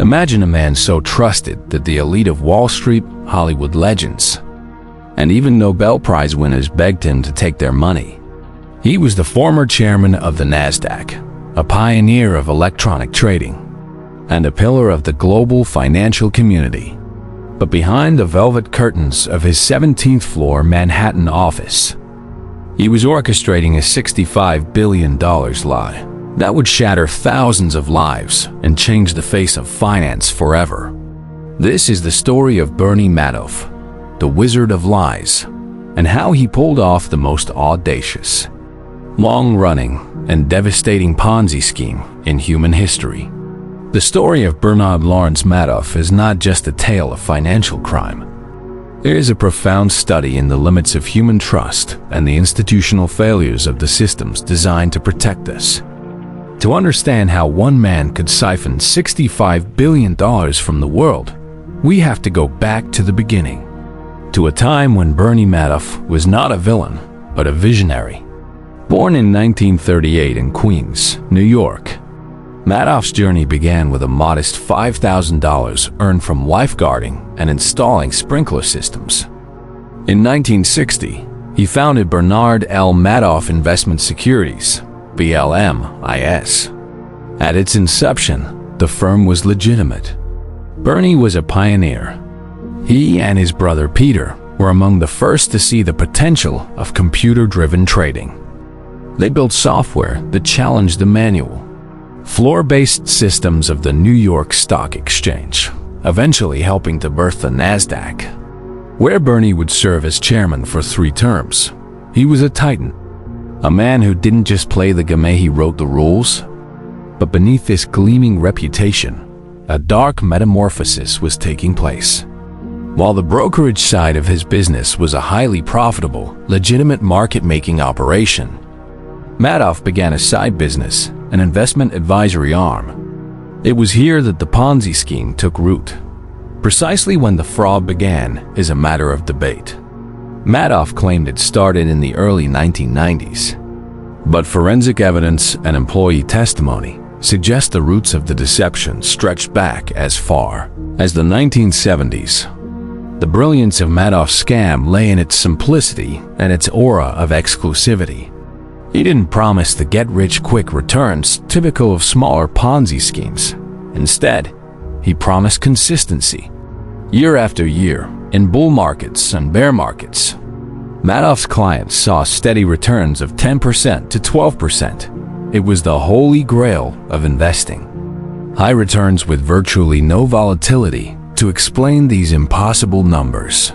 Imagine a man so trusted that the elite of Wall Street, Hollywood legends, and even Nobel Prize winners begged him to take their money. He was the former chairman of the Nasdaq, a pioneer of electronic trading, and a pillar of the global financial community. But behind the velvet curtains of his 17th floor Manhattan office, he was orchestrating a $65 billion lie that would shatter thousands of lives and change the face of finance forever. This is the story of Bernie Madoff, the Wizard of Lies, and how he pulled off the most audacious, long-running, and devastating Ponzi scheme in human history. The story of Bernard Lawrence Madoff is not just a tale of financial crime. It is a profound study in the limits of human trust and the institutional failures of the systems designed to protect us. To understand how one man could siphon $65 billion from the world, we have to go back to the beginning, to a time when Bernie Madoff was not a villain, but a visionary. Born in 1938 in Queens, New York, Madoff's journey began with a modest $5,000 earned from lifeguarding and installing sprinkler systems. In 1960, he founded Bernard L. Madoff Investment Securities, BLMIS. At its inception, the firm was legitimate. Bernie was a pioneer. He and his brother Peter were among the first to see the potential of computer-driven trading. They built software that challenged the manual, floor-based systems of the New York Stock Exchange, eventually helping to birth the Nasdaq, where Bernie would serve as chairman for 3 terms. He was a titan, a man who didn't just play the game, he wrote the rules. But beneath this gleaming reputation, a dark metamorphosis was taking place. While the brokerage side of his business was a highly profitable, legitimate market-making operation, Madoff began a side business, an investment advisory arm. It was here that the Ponzi scheme took root. Precisely when the fraud began is a matter of debate. Madoff claimed it started in the early 1990s, but forensic evidence and employee testimony suggest the roots of the deception stretched back as far as the 1970s. The brilliance of Madoff's scam lay in its simplicity and its aura of exclusivity. He didn't promise the get-rich-quick returns typical of smaller Ponzi schemes. Instead, he promised consistency. Year after year, in bull markets and bear markets, Madoff's clients saw steady returns of 10% to 12%. It was the holy grail of investing. High returns with virtually no volatility to explain these impossible numbers.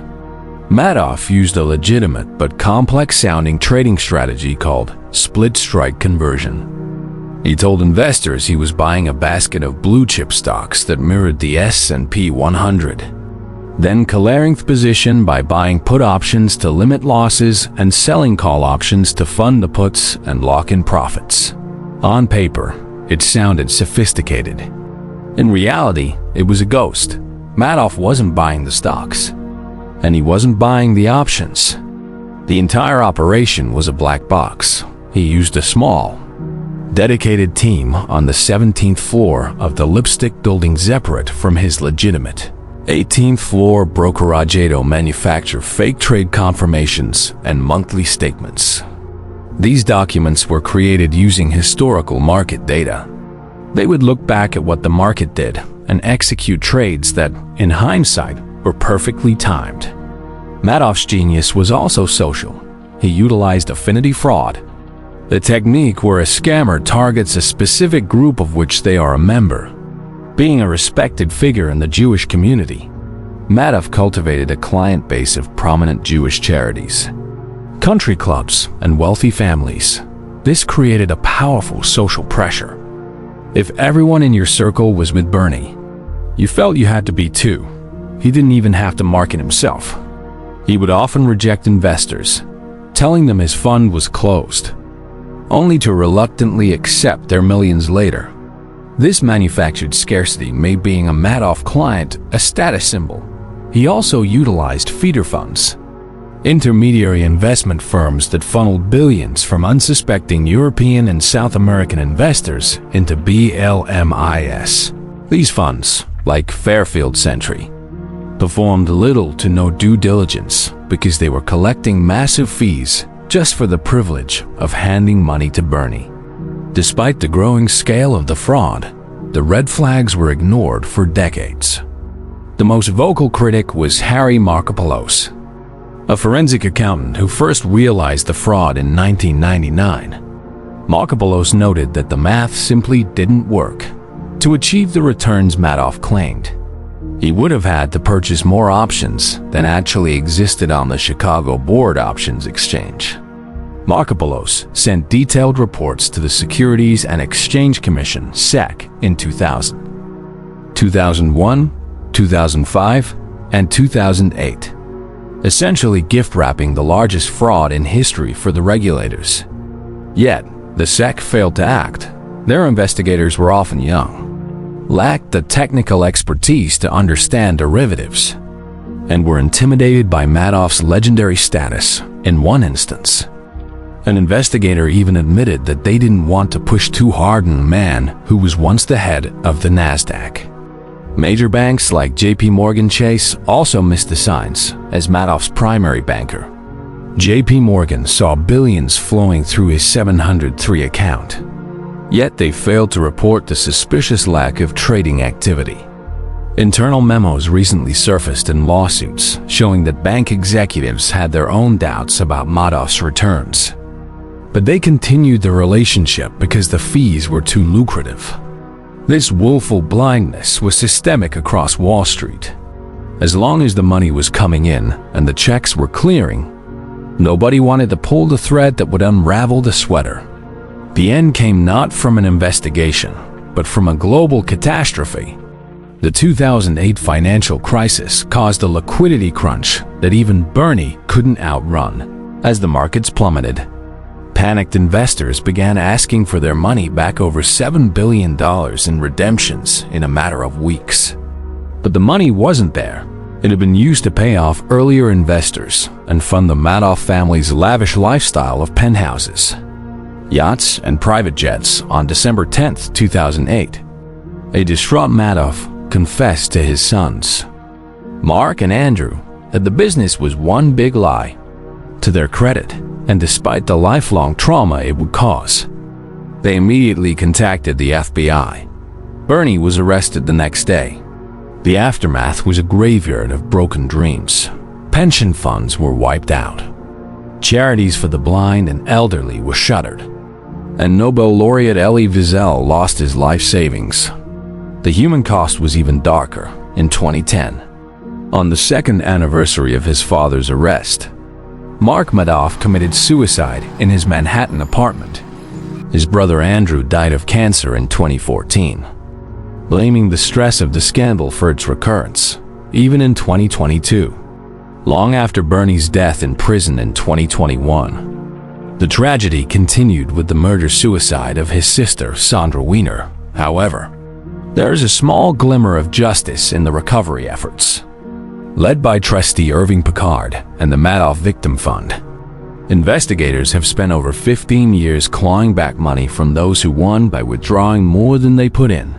Madoff used a legitimate but complex-sounding trading strategy called split-strike conversion. He told investors he was buying a basket of blue-chip stocks that mirrored the S&P 100, then clearing position by buying put options to limit losses and selling call options to fund the puts and lock in profits. On paper, it sounded sophisticated. In reality, it was a ghost. Madoff wasn't buying the stocks, and he wasn't buying the options. The entire operation was a black box. He used a small, dedicated team on the 17th floor of the lipstick building separate from his legitimate 18th floor brokerage to manufacture fake trade confirmations and monthly statements. These documents were created using historical market data. They would look back at what the market did and execute trades that, in hindsight, were perfectly timed. Madoff's genius was also social. He utilized affinity fraud, the technique where a scammer targets a specific group of which they are a member. Being a respected figure in the Jewish community, Madoff cultivated a client base of prominent Jewish charities, country clubs, and wealthy families. This created a powerful social pressure. If everyone in your circle was with Bernie, you felt you had to be too. He didn't even have to market himself. He would often reject investors, telling them his fund was closed, only to reluctantly accept their millions later. This manufactured scarcity made being a Madoff client a status symbol. He also utilized feeder funds, intermediary investment firms that funneled billions from unsuspecting European and South American investors into BLMIS. These funds, like Fairfield Sentry, performed little to no due diligence because they were collecting massive fees just for the privilege of handing money to Bernie. Despite the growing scale of the fraud, the red flags were ignored for decades. The most vocal critic was Harry Markopolos, a forensic accountant who first realized the fraud in 1999. Markopolos noted that the math simply didn't work to achieve the returns Madoff claimed. He would have had to purchase more options than actually existed on the Chicago Board Options Exchange. Markopolos sent detailed reports to the Securities and Exchange Commission (SEC) in 2000, 2001, 2005, and 2008, essentially gift-wrapping the largest fraud in history for the regulators. Yet, the SEC failed to act. Their investigators were often young, lacked the technical expertise to understand derivatives, and were intimidated by Madoff's legendary status. In one instance, an investigator even admitted that they didn't want to push too hard on a man who was once the head of the NASDAQ. Major banks like JP Morgan Chase also missed the signs as Madoff's primary banker. JP Morgan saw billions flowing through his 703 account, yet they failed to report the suspicious lack of trading activity. Internal memos recently surfaced in lawsuits showing that bank executives had their own doubts about Madoff's returns. But they continued the relationship because the fees were too lucrative. This willful blindness was systemic across Wall Street. As long as the money was coming in and the checks were clearing, nobody wanted to pull the thread that would unravel the sweater. The end came not from an investigation, but from a global catastrophe. The 2008 financial crisis caused a liquidity crunch that even Bernie couldn't outrun. As the markets plummeted, panicked investors began asking for their money back, over $7 billion in redemptions in a matter of weeks. But the money wasn't there. It had been used to pay off earlier investors and fund the Madoff family's lavish lifestyle of penthouses, yachts, and private jets. On December 10, 2008, a distraught Madoff confessed to his sons, Mark and Andrew, that the business was one big lie. To their credit, and despite the lifelong trauma it would cause, they immediately contacted the FBI. Bernie was arrested the next day. The aftermath was a graveyard of broken dreams. Pension funds were wiped out. Charities for the blind and elderly were shuttered. And Nobel laureate Elie Wiesel lost his life savings. The human cost was even darker. In 2010, on the second anniversary of his father's arrest, Mark Madoff committed suicide in his Manhattan apartment. His brother Andrew died of cancer in 2014, blaming the stress of the scandal for its recurrence, even in 2022, long after Bernie's death in prison in 2021. The tragedy continued with the murder-suicide of his sister, Sandra Weiner. However, there is a small glimmer of justice in the recovery efforts. Led by trustee Irving Picard and the Madoff Victim Fund, investigators have spent over 15 years clawing back money from those who won by withdrawing more than they put in.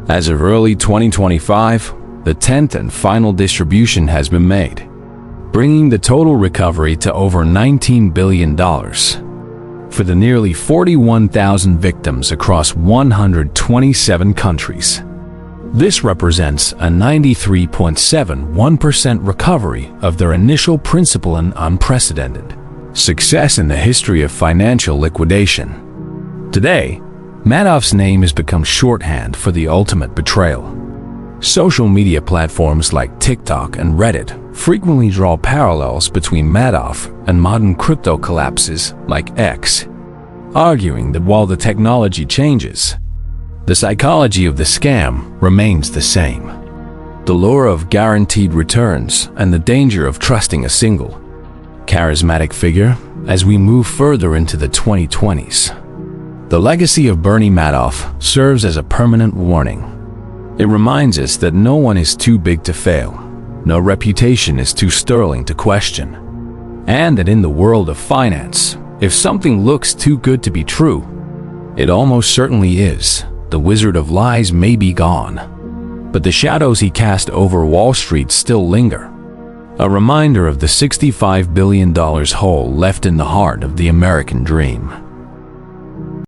As of early 2025, the 10th and final distribution has been made, bringing the total recovery to over $19 billion for the nearly 41,000 victims across 127 countries. This represents a 93.71% recovery of their initial principal, and unprecedented success in the history of financial liquidation. Today, Madoff's name has become shorthand for the ultimate betrayal. Social media platforms like TikTok and Reddit frequently draw parallels between Madoff and modern crypto collapses like X, arguing that while the technology changes, the psychology of the scam remains the same. The lure of guaranteed returns and the danger of trusting a single, charismatic figure as we move further into the 2020s. The legacy of Bernie Madoff serves as a permanent warning. It reminds us that no one is too big to fail, no reputation is too sterling to question, and that in the world of finance, if something looks too good to be true, it almost certainly is. The wizard of lies may be gone. but the shadows he cast over Wall Street still linger. A reminder of the $65 billion hole left in the heart of the American dream.